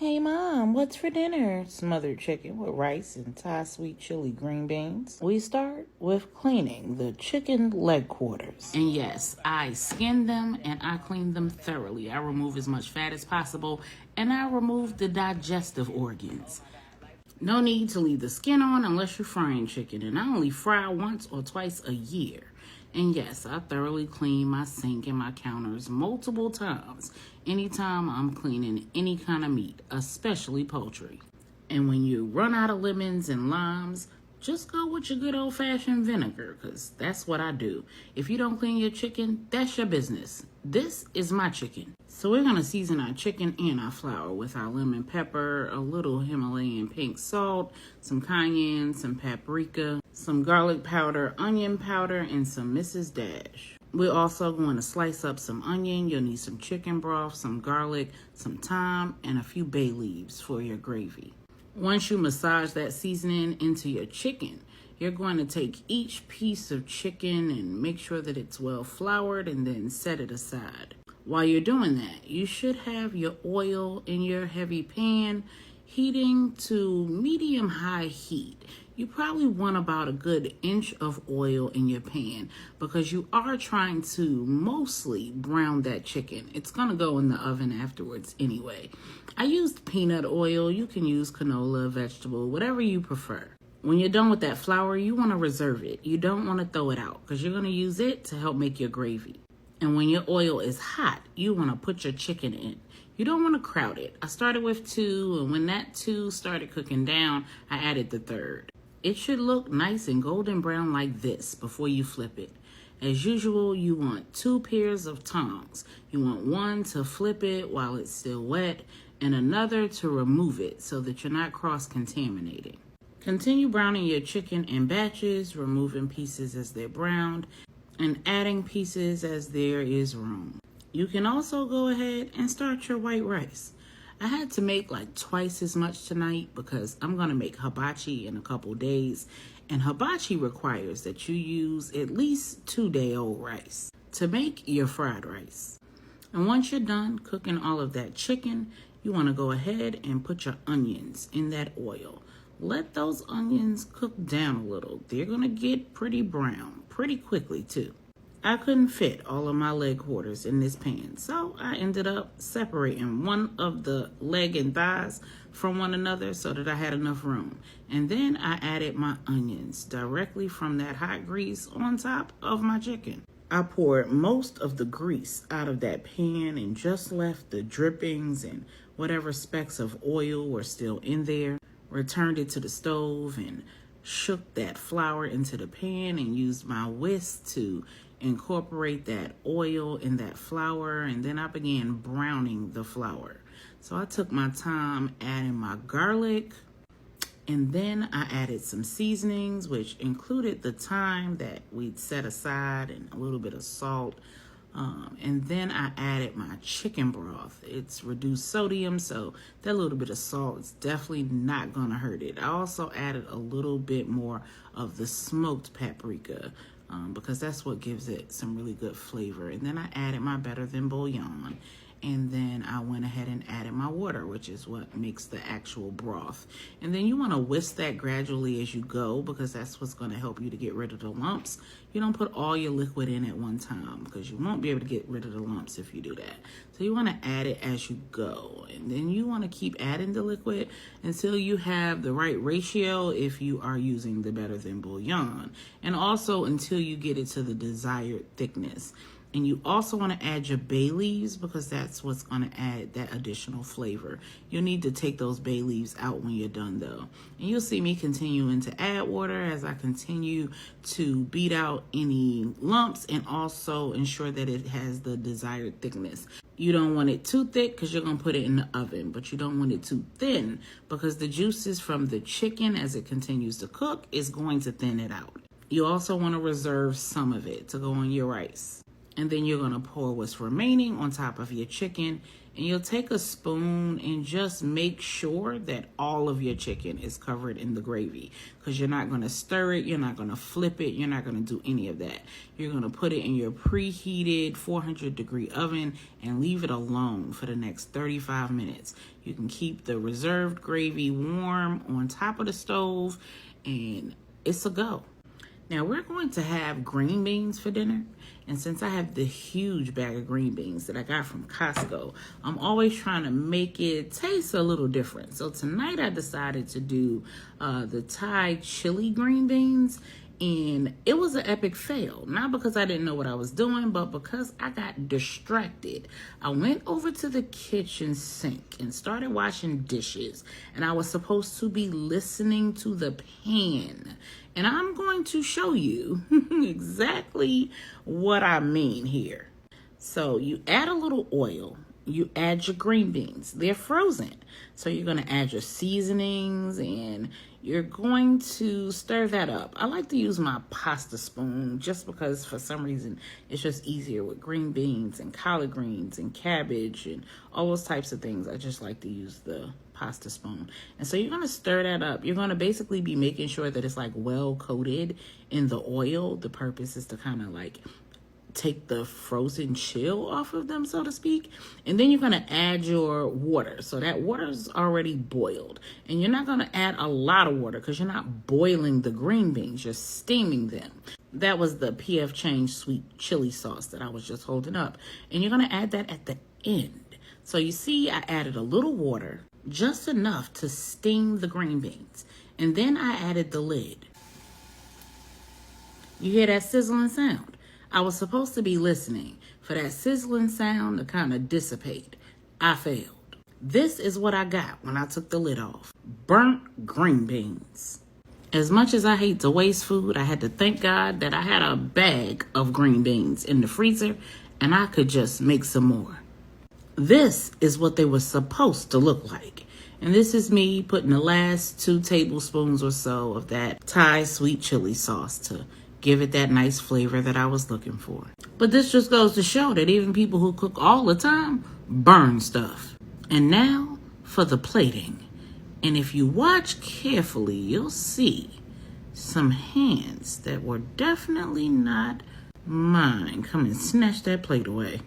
Hey Mom, what's for dinner? Smothered chicken with rice and Thai sweet chili green beans. We start with cleaning the chicken leg quarters. And yes, I skin them and I clean them thoroughly. I remove as much fat as possible and I remove the digestive organs. No need to leave the skin on unless you're frying chicken, and I only fry once or twice a year. And yes, I thoroughly clean my sink and my counters multiple times anytime I'm cleaning any kind of meat, especially poultry. And when you run out of lemons and limes, just go with your good old-fashioned vinegar, because that's what I do. If you don't clean your chicken, that's your business. This is my chicken. So we're going to season our chicken and our flour with our lemon pepper, a little Himalayan pink salt, some cayenne, some paprika, some garlic powder, onion powder, and some Mrs. Dash. We're also going to slice up some onion. You'll need some chicken broth, some garlic, some thyme, and a few bay leaves for your gravy. Once you massage that seasoning into your chicken, you're going to take each piece of chicken and make sure that it's well floured and then set it aside. While you're doing that, you should have your oil in your heavy pan heating to medium-high heat. You probably want about a good inch of oil in your pan because you are trying to mostly brown that chicken. It's going to go in the oven afterwards anyway. I used peanut oil. You can use canola, vegetable, whatever you prefer. When you're done with that flour, you want to reserve it. You don't want to throw it out because you're going to use it to help make your gravy. And when your oil is hot, you want to put your chicken in. You don't want to crowd it. I started with 2, and when that 2 started cooking down, I added the 3rd. It should look nice and golden brown like this before you flip it. As usual, you want 2 pairs of tongs. You want one to flip it while it's still wet and another to remove it so that you're not cross-contaminating. Continue browning your chicken in batches, removing pieces as they're browned and adding pieces as there is room. You can also go ahead and start your white rice. I had to make like twice as much tonight because I'm going to make hibachi in a couple days. And hibachi requires that you use at least 2-day-old rice to make your fried rice. And once you're done cooking all of that chicken, you want to go ahead and put your onions in that oil. Let those onions cook down a little. They're going to get pretty brown pretty quickly too. I couldn't fit all of my leg quarters in this pan, so I ended up separating one of the leg and thighs from one another so that I had enough room. And then I added my onions directly from that hot grease on top of my chicken. I poured most of the grease out of that pan and just left the drippings and whatever specks of oil were still in there. Returned it to the stove and shook that flour into the pan and used my whisk to incorporate that oil in that flour, and then I began browning the flour. So I took my time adding my garlic, and then I added some seasonings, which included the thyme that we'd set aside and a little bit of salt. And then I added my chicken broth. It's reduced sodium, so that little bit of salt is definitely not going to hurt it. I also added a little bit more of the smoked paprika because that's what gives it some really good flavor. And then I added my better than bouillon. And then I went ahead and added my water, which is what makes the actual broth. And then you want to whisk that gradually as you go because that's what's going to help you to get rid of the lumps. You don't put all your liquid in at one time because you won't be able to get rid of the lumps if you do that. So you want to add it as you go. And then you want to keep adding the liquid until you have the right ratio if you are using the better than bouillon. And also until you get it to the desired thickness. And you also want to add your bay leaves because that's what's going to add that additional flavor. You'll need to take those bay leaves out when you're done though. And you'll see me continuing to add water as I continue to beat out any lumps and also ensure that it has the desired thickness. You don't want it too thick because you're going to put it in the oven, but you don't want it too thin because the juices from the chicken as it continues to cook is going to thin it out. You also want to reserve some of it to go on your rice. And then you're going to pour what's remaining on top of your chicken And you'll take a spoon and just make sure that all of your chicken is covered in the gravy, because you're not going to stir it, you're not going to flip it, you're not going to do any of that. You're going to put it in your preheated 400-degree oven and leave it alone for the next 35 minutes. You can keep the reserved gravy warm on top of the stove, and it's a go. Now we're going to have green beans for dinner. And since I have the huge bag of green beans that I got from Costco, I'm always trying to make it taste a little different. So tonight I decided to do the Thai chili green beans. And it was an epic fail. Not because I didn't know what I was doing, but because I got distracted. I went over to the kitchen sink and started washing dishes. And I was supposed to be listening to the pan. And I'm going to show you exactly what I mean here. So you add a little oil. You add your green beans. They're frozen. So you're going to add your seasonings and you're going to stir that up. I like to use my pasta spoon just because for some reason it's just easier with green beans and collard greens and cabbage and all those types of things. I just like to use the pasta spoon. And so you're going to stir that up. You're going to basically be making sure that it's like well coated in the oil. The purpose is to kind of like take the frozen chill off of them, so to speak. And then you're going to add your water. So that water is already boiled. And you're not going to add a lot of water because you're not boiling the green beans. You're steaming them. That was the PF Chang's sweet chili sauce that I was just holding up. And you're going to add that at the end. So you see, I added a little water, just enough to steam the green beans. And then I added the lid. You hear that sizzling sound? I was supposed to be listening for that sizzling sound to kind of dissipate. I failed. This is what I got when I took the lid off. Burnt green beans. As much as I hate to waste food, I had to thank God that I had a bag of green beans in the freezer and I could just make some more. This is what they were supposed to look like. And this is me putting the last 2 tablespoons or so of that Thai sweet chili sauce to give it that nice flavor that I was looking for. But this just goes to show that even people who cook all the time burn stuff. And now for the plating. And if you watch carefully, you'll see some hands that were definitely not mine. Come and snatch that plate away.